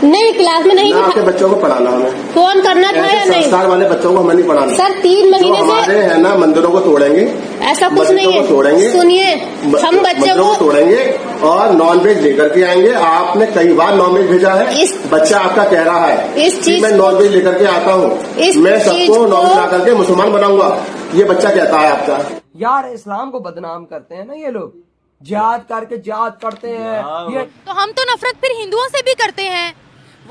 नहीं, क्लास में नहीं ना आपके बच्चों को पढ़ाना हमें, फोन करना था या नहीं? संस्कार वाले बच्चों को हमें नहीं पढ़ाना सर 3 महीने से हमारे है ना मंदिरों को तोड़ेंगे, ऐसा कुछ नहीं है। तोड़ेंगे, सुनिए, हम बच्चे मंदिरों को तोड़ेंगे और नॉनवेज लेकर के आएंगे। आपने कई बार नॉनवेज भेजा है, बच्चा आपका कह रहा है इस चीज मैं नॉनवेज लेकर के आता हूँ, मैं सबको नॉनवेज ला करके मुसलमान बनाऊंगा, ये बच्चा कहता है आपका। यार इस्लाम को बदनाम करते हैं ना ये लोग, जिहाद करके जिहाद करते हैं ये। तो हम तो नफरत फिर हिंदुओं से भी करते हैं।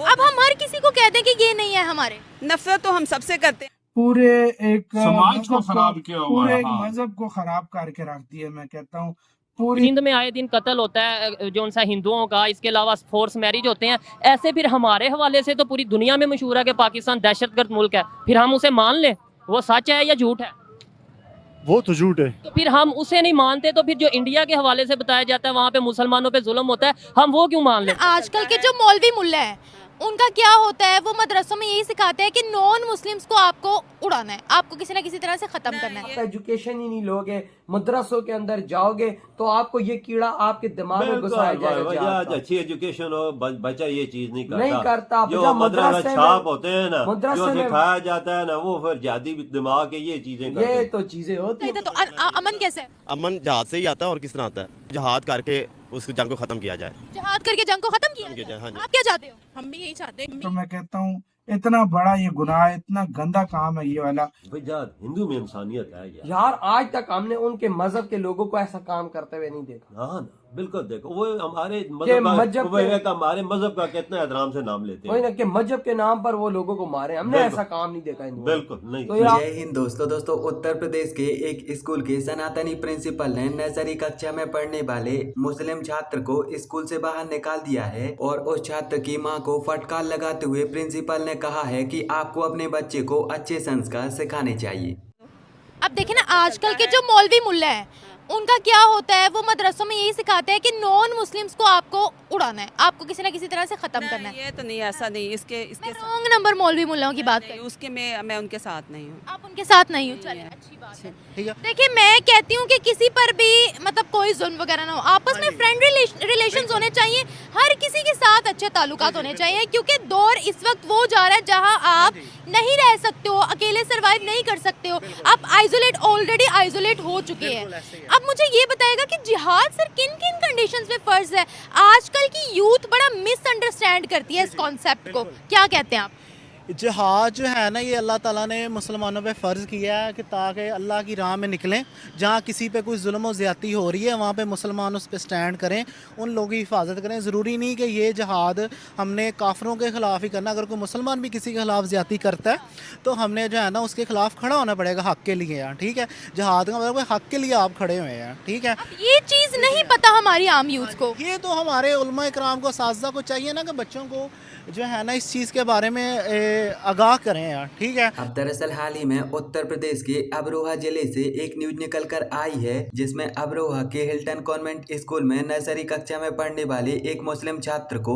अब हम हर किसी को कहते हैं कि ये नहीं है हमारे। नफरत तो हम सबसे करते हैं। पूरे एक समाज को खराब किया हुआ पूरे है। एक हाँ। मजहब को खराब करके रख दिया। मैं कहता हूँ पूरी सिंध में आए दिन कत्ल होता है जो उनसा हिंदुओं का, इसके अलावा फोर्स मैरिज होते हैं। ऐसे फिर हमारे हवाले से तो पूरी दुनिया में मशहूर है कि पाकिस्तान दहशतगर्द मुल्क है। फिर हम उसे मान लें, वो सच है या झूठ है? वो तो झूठ है। तो फिर हम उसे नहीं मानते, तो फिर जो इंडिया के हवाले से बताया जाता है वहाँ पे मुसलमानों पे जुल्म होता है, हम वो क्यों मान लें? आजकल के जो मौलवी मुल्ला है उनका क्या होता है, वो मदरसों में यही सिखाते हैं कि नॉन मुस्लिम्स को आपको उड़ाना है, आपको किसी ना किसी तरह से खत्म करना है। आप एजुकेशन ही नहीं लोगे, मदरसों के अंदर जाओगे तो आपको ये कीड़ा आपके दिमाग में घुसाया जाएगा। अच्छी एजुकेशन हो, बच्चा ये चीज नहीं करता। जो मदरसा छाप होते हैं ना, मदरसे जो में सिखाया जाता है ना, वो फिर जादी दिमाग के ये चीजें करते हैं। ये तो चीजें होती हैं। तो अमन कैसे है? अमन जहाज से ही आता है और किस तरह आता है? जहाद करके उस जंग को खत्म किया जाए। जहाद करके जंग को खत्म किया जाए। हाँ जी। आप क्या चाहते हो? हम भी यही चाहते हैं। तो मैं कहता हूँ इतना बड़ा ये गुनाह, इतना गंदा काम है ये वाला। भाई जात हिंदू में इंसानियत है यार आज तक हमने उनके मजहब के लोगों को ऐसा काम करते हुए नहीं देखा। हाँ ना, बिल्कुल देखो वो हमारे मजहब हमारे मजहब का कितना एहतराम से नाम लेते वही हैं। ना कि मजहब के नाम पर वो लोगों को मारे, हमने ऐसा काम नहीं देखा इनको। बिल्कुल नहीं। तो जय हिंद दोस्तों, उत्तर प्रदेश के एक स्कूल के सनातनी प्रिंसिपल ने नर्सरी कक्षा में पढ़ने वाले मुस्लिम छात्र को स्कूल से बाहर निकाल दिया है और उस छात्र की मां को फटकार लगाते हुए प्रिंसिपल ने कहा है कि आपको अपने बच्चे को अच्छे संस्कार सिखाने चाहिए। अब देखिए ना, आजकल के जो मौलवी मुल्ला है उनका क्या होता है, वो मदरसों में यही सिखाते हैं कि नॉन मुस्लिम्स को आपको उड़ाना है, आपको किसी ना किसी तरह से खत्म करना है। ये तो नहीं, ऐसा नहीं। इसके रॉन्ग नंबर मौलवी मुल्लाओं की बात नहीं, उसके मैं उनके साथ नहीं हूँ। आप उनके साथ नहीं हो, चलिए अच्छी बात है। देखिए मैं कहती हूँ कि किसी पर भी मतलब कोई जुल्म वगैरह ना हो, आपस में फ्रेंड रिलेशंस होने चाहिए, हर किसी के साथ अच्छे ताल्लुकात होने चाहिए, क्योंकि दौर इस वक्त वो जा रहा है जहाँ आप नहीं रह सकते हो, अकेले सरवाइव नहीं कर सकते हो, आप ऑलरेडी आइसोलेट हो चुके हैं। अब मुझे ये बताएगा कि जिहाद सर किन किन कंडीशंस में फर्ज है? आजकल की यूथ बड़ा मिसअंडरस्टैंड करती है इस कॉन्सेप्ट को, क्या कहते हैं आप? जिहाद जो है ना, ये अल्लाह ताला ने मुसलमानों पे फ़र्ज़ किया है कि ताकि अल्लाह की राह में निकलें। जहाँ किसी पे कोई जुल्म और ज़्यादती हो रही है वहाँ पे मुसलमान उस पे स्टैंड करें, उन लोगों की हिफाजत करें। ज़रूरी नहीं कि ये जिहाद हमने काफरों के ख़िलाफ़ ही करना। अगर कोई मुसलमान भी किसी के ख़िलाफ़ ज़्यादती करता है तो हमने जो है ना उसके ख़िलाफ़ खड़ा होना पड़ेगा हक़ के लिए यार, ठीक है। जिहाद का मतलब हक़ के लिए आप खड़े हुए हैं, ठीक है। ये चीज़ नहीं पता हमारी आम यूथ को। ये तो हमारे उलमा इकराम को, असातिज़ा को चाहिए ना कि बच्चों को जो है ना इस चीज़ के बारे में आगाह करें यार, ठीक है। अब दरअसल हाल ही में उत्तर प्रदेश के अमरोहा जिले से एक न्यूज निकल कर आई है, जिसमें अमरोहा के हिल्टन कॉन्वेंट स्कूल में नर्सरी कक्षा में पढ़ने वाले एक मुस्लिम छात्र को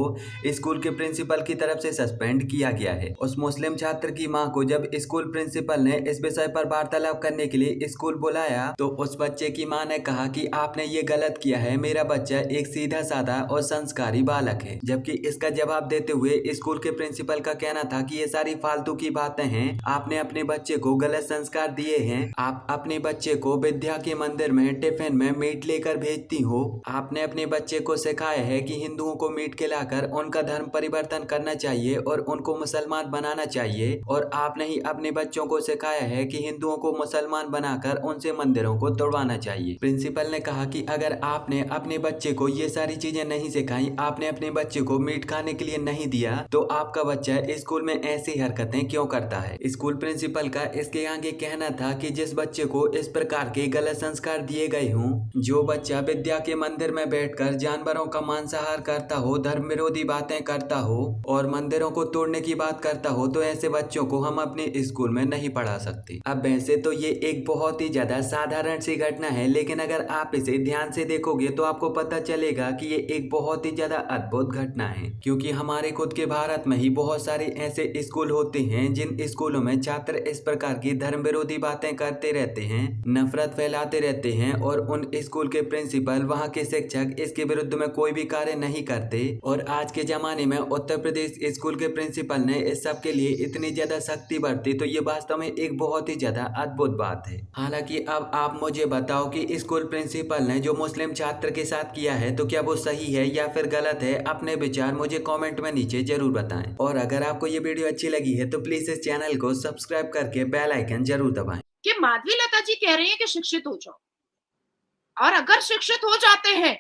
स्कूल के प्रिंसिपल की तरफ से सस्पेंड किया गया है। उस मुस्लिम छात्र की मां को जब स्कूल प्रिंसिपल ने इस विषय पर वार्तालाप करने के लिए स्कूल बुलाया तो उस बच्चे की मां ने कहा कि आपने ये गलत किया है, मेरा बच्चा एक सीधा साधा और संस्कारी बालक है। जबकि इसका जवाब देते हुए स्कूल के प्रिंसिपल का कहना था कि ये सारी फालतू की बातें हैं, आपने अपने बच्चे को गलत संस्कार दिए हैं। आप अपने बच्चे को विद्या के मंदिर में टिफिन में मीट लेकर भेजती हो। आपने अपने बच्चे को सिखाया है कि हिंदुओं को मीट खिलाकर उनका धर्म परिवर्तन करना चाहिए और उनको मुसलमान बनाना चाहिए, और आपने ही अपने बच्चों को सिखाया है कि हिंदुओं को मुसलमान बनाकर उनसे मंदिरों को तोड़वाना चाहिए। प्रिंसिपल ने कहा कि अगर आपने अपने बच्चे को ये सारी चीजें नहीं सिखाई, आपने अपने बच्चे को मीट खाने के लिए नहीं दिया, तो आपका बच्चा स्कूल में ऐसी हरकतें क्यों करता है। स्कूल प्रिंसिपल का इसके आगे कहना था कि जिस बच्चे को इस प्रकार के गलत संस्कार दिए गए हों, जो बच्चा विद्या के मंदिर में बैठकर जानवरों का मांसाहार करता हो, धर्म विरोधी बातें करता हो और मंदिरों को तोड़ने की बात करता हो, तो ऐसे बच्चों को हम अपने स्कूल में नहीं पढ़ा सकते। अब वैसे तो ये एक बहुत ही ज्यादा साधारण सी घटना है, लेकिन अगर आप इसे ध्यान से देखोगे तो आपको पता चलेगा कि ये एक बहुत ही ज्यादा अद्भुत घटना है, क्योंकि हमारे खुद के भारत में ही बहुत सारे ऐसे स्कूल होते हैं जिन स्कूलों में छात्र इस प्रकार की धर्म विरोधी बातें करते रहते हैं, नफरत फैलाते रहते हैं और उन स्कूल के प्रिंसिपल, वहां के शिक्षक इसके विरुद्ध में कोई भी कार्य नहीं करते। और आज के जमाने में उत्तर प्रदेश स्कूल के प्रिंसिपल ने इस सब के लिए इतनी ज्यादा सख्ती बरती, तो ये वास्तव में एक बहुत ही ज्यादा अद्भुत बात है। हालांकि अब आप मुझे बताओ कि स्कूल प्रिंसिपल ने जो मुस्लिम छात्र के साथ किया है तो क्या वो सही है या फिर गलत है? अपने विचार मुझे कमेंट में नीचे जरूर बताएं। और अगर आपको ये वीडियो अच्छी लगी है तो प्लीज इस चैनल को सब्सक्राइब करके बेल आइकन जरूर दबाएं। कि माधवी लता जी कह रही है कि शिक्षित हो जाओ, और अगर शिक्षित हो जाते हैं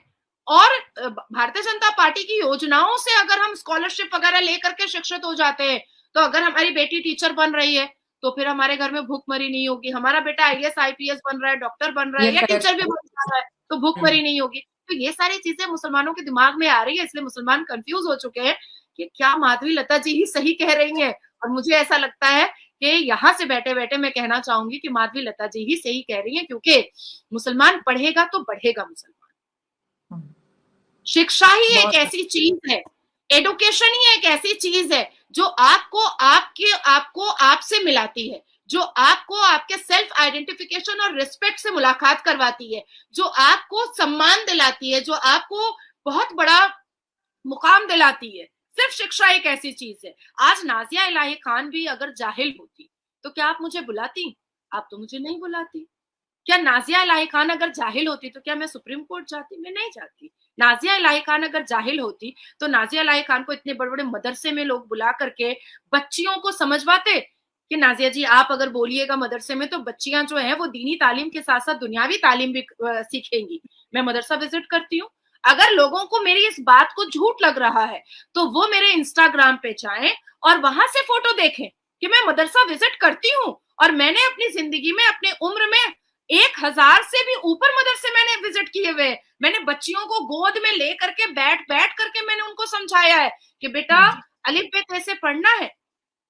और भारतीय जनता पार्टी की योजनाओं से अगर हम स्कॉलरशिप वगैरह लेकर के शिक्षित हो जाते हैं, तो अगर हमारी बेटी टीचर बन रही है तो फिर हमारे घर में भूखमरी नहीं होगी। हमारा बेटा IAS IPS बन रहा है, डॉक्टर बन रहा है या टीचर भी बन रहा है तो भूखमरी नहीं होगी। तो ये सारी चीजें मुसलमानों के दिमाग में आ रही है, इसलिए मुसलमान कंफ्यूज हो चुके हैं कि क्या माधवी लता जी ही सही कह रही हैं। और मुझे ऐसा लगता है कि यहाँ से बैठे बैठे मैं कहना चाहूंगी कि माधवी लता जी ही सही कह रही हैं, क्योंकि मुसलमान पढ़ेगा तो बढ़ेगा मुसलमान। शिक्षा ही एक ऐसी चीज है, एडुकेशन ही एक ऐसी चीज है जो आपको आपसे मिलाती है, जो आपको आपके सेल्फ आइडेंटिफिकेशन और रिस्पेक्ट से मुलाकात करवाती है, जो आपको सम्मान दिलाती है, जो आपको बहुत बड़ा मुकाम दिलाती है। सिर्फ शिक्षा एक ऐसी चीज है। आज नाजिया इलाही खान भी अगर जाहिल होती तो क्या आप मुझे बुलाती? आप तो मुझे नहीं बुलाती। क्या नाजिया इलाही खान अगर जाहिल होती तो क्या मैं सुप्रीम कोर्ट जाती? मैं नहीं जाती। नाजिया इलाही खान अगर जाहिल होती तो नाजिया इलाही खान को इतने बड़े बड़े मदरसे में लोग बुला करके बच्चियों को समझवाते कि नाजिया जी आप अगर बोलिएगा मदरसे में तो बच्चियां जो है वो दीनी तालीम के साथ साथ दुनियावी तालीम भी सीखेंगी। मैं मदरसा विजिट करती हूँ। अगर लोगों को मेरी इस बात को झूठ लग रहा है तो वो मेरे इंस्टाग्राम पे जाएं और वहां से फोटो देखें कि मैं मदरसा विजिट करती हूँ और मैंने अपनी जिंदगी में, अपने उम्र में 1000 से भी ऊपर मदरसे मैंने विजिट किए हुए। मैंने बच्चियों को गोद में ले करके बैठ करके मैंने उनको समझाया है कि बेटा अलिफ बे ते से पढ़ना है,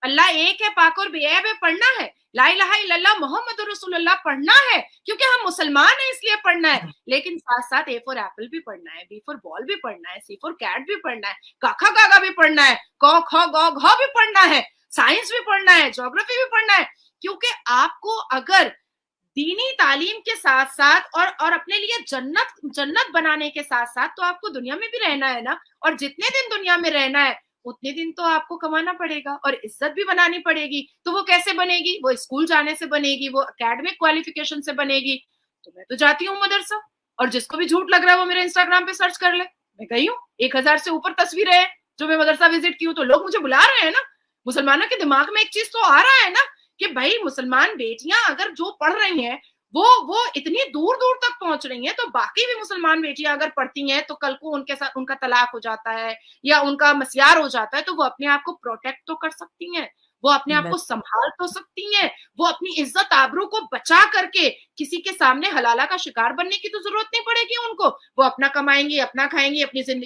अल्लाह एक है, पाक और बेऐब है, पढ़ना है, ला इलाहा इल्लल्लाह मुहम्मदुर रसूलुल्लाह पढ़ना है, क्योंकि हम मुसलमान हैं इसलिए पढ़ना है। लेकिन साथ साथ ए फॉर एप्पल भी पढ़ना है, बी फॉर बॉल भी पढ़ना है, सी फॉर कैट भी पढ़ना है, क ख ग घ भी पढ़ना है, क ख ग घ भी पढ़ना है, साइंस भी पढ़ना है, ज्योग्राफी भी पढ़ना है। क्योंकि आपको अगर दीनी तालीम के साथ साथ और अपने लिए जन्नत बनाने के साथ साथ तो आपको दुनिया में भी रहना है ना। और जितने दिन दुनिया में रहना है उतने दिन तो आपको कमाना पड़ेगा और इज्जत भी बनानी पड़ेगी। तो वो कैसे बनेगी? वो स्कूल जाने से बनेगी, वो एकेडमिक क्वालिफिकेशन से बनेगी। तो मैं तो जाती हूँ मदरसा, और जिसको भी झूठ लग रहा है वो मेरे इंस्टाग्राम पे सर्च कर ले। मैं गई हूँ, 1000 से ऊपर तस्वीरें हैं जो मैं मदरसा विजिट की हूँ, तो लोग मुझे बुला रहे हैं ना। मुसलमानों के दिमाग में एक चीज तो आ रहा है ना कि भाई मुसलमान बेटियां अगर जो पढ़ रही हैं वो इतनी दूर दूर तक पहुंच रही हैं, तो बाकी भी मुसलमान बेटियां अगर पढ़ती हैं तो कल को उनके साथ उनका तलाक हो जाता है या उनका मस्यार हो जाता है तो वो अपने आप को प्रोटेक्ट तो कर सकती हैं, वो अपने आप को संभाल तो सकती हैं, वो अपनी इज्जत आबरू को बचा करके किसी के सामने हलाला का शिकार बनने की तो जरूरत नहीं पड़ेगी उनको। वो अपना कमाएंगी, अपना खाएंगी, अपनी जिंदगी